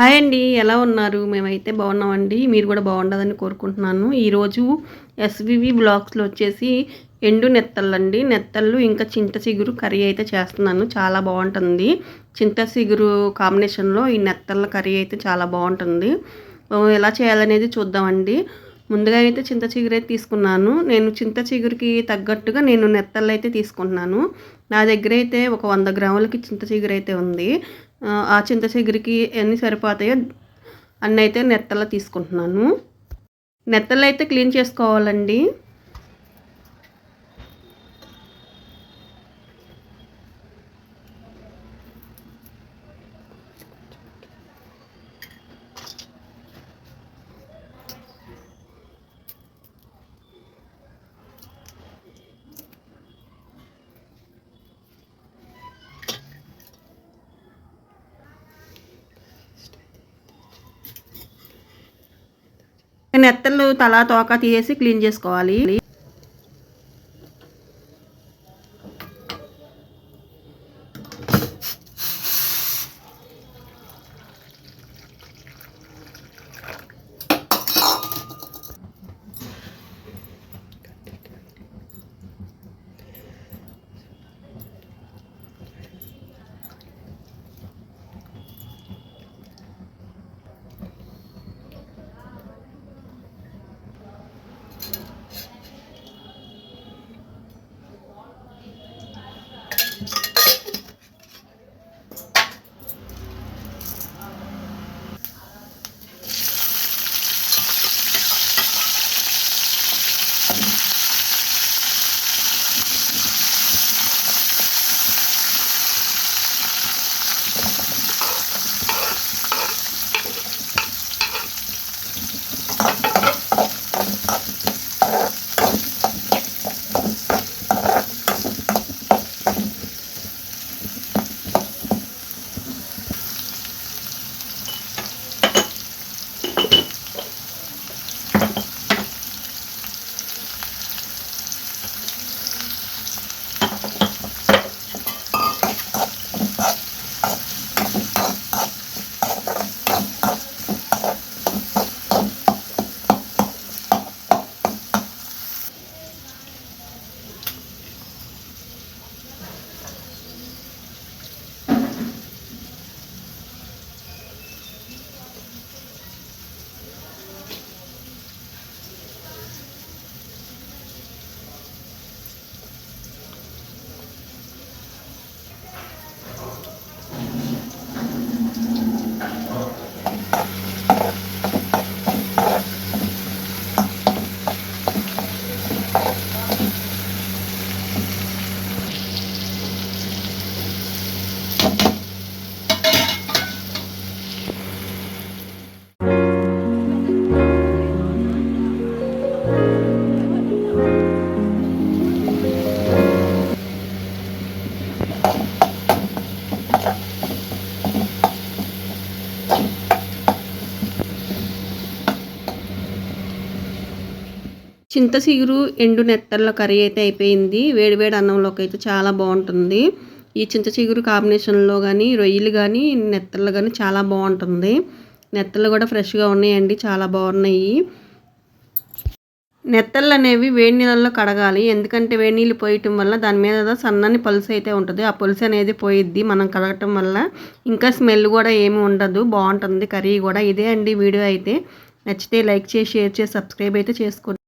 Hi అండి. ఎలా ఉన్నారు? మేమైతే బాగున్నామండి. మీరు కూడా బాగుండాలని కోరుకుంటున్నాను. ఈరోజు ఎస్వివి బ్లాగ్స్లో వచ్చేసి ఎండు నెత్తళ్ళండి. నెత్తళ్ళు ఇంకా చింత చిగురు కర్రీ అయితే చేస్తున్నాను. చాలా బాగుంటుంది. చింత చిగురు కాంబినేషన్లో ఈ నెత్తళ్ళ కర్రీ అయితే చాలా బాగుంటుంది. ఎలా చేయాలనేది చూద్దామండి. ముందుగా అయితే చింత చిగురు అయితే తీసుకున్నాను. నేను చింత చిగురికి తగ్గట్టుగా నేను నెత్తళ్ళు అయితే తీసుకుంటున్నాను. నా దగ్గర అయితే ఒక 100 గ్రాములకి చింత చిగురు అయితే ఉంది. ఆ చింత చిగురికి ఎన్ని సరిపోతాయో అన్నీ అయితే నెత్తల్లో తీసుకుంటున్నాను. నెత్తళ్ళు అయితే క్లీన్ చేసుకోవాలండి. నెత్తళ్ళు తలా తోక తీసేసి క్లీన్ చేసుకోవాలి. చింత చిగురు ఎండు నెత్తళ్ళ కర్రీ అయితే అయిపోయింది. వేడివేడి అన్నంలోకి అయితే చాలా బాగుంటుంది. ఈ చింత చిగురు కాంబినేషన్లో కానీ రొయ్యలు కానీ నెత్తళ్ళు కానీ చాలా బాగుంటుంది. నెత్తళ్ళు కూడా ఫ్రెష్గా ఉన్నాయండి, చాలా బాగున్నాయి. నెత్తళ్ళు అనేవి వేడి నీళ్ళల్లో కడగాలి. ఎందుకంటే వేడి నీళ్ళు పోయటం వల్ల దాని మీద సన్నని పలుసు అయితే ఉంటుంది. ఆ పలుసు అనేది పోయిద్ది మనం కడగటం వల్ల. ఇంకా స్మెల్ కూడా ఏమి ఉండదు, బాగుంటుంది కర్రీ కూడా. ఇదే అండి వీడియో అయితే. నచ్చితే లైక్ చేసి షేర్ చేసి సబ్స్క్రైబ్ అయితే చేసుకోండి.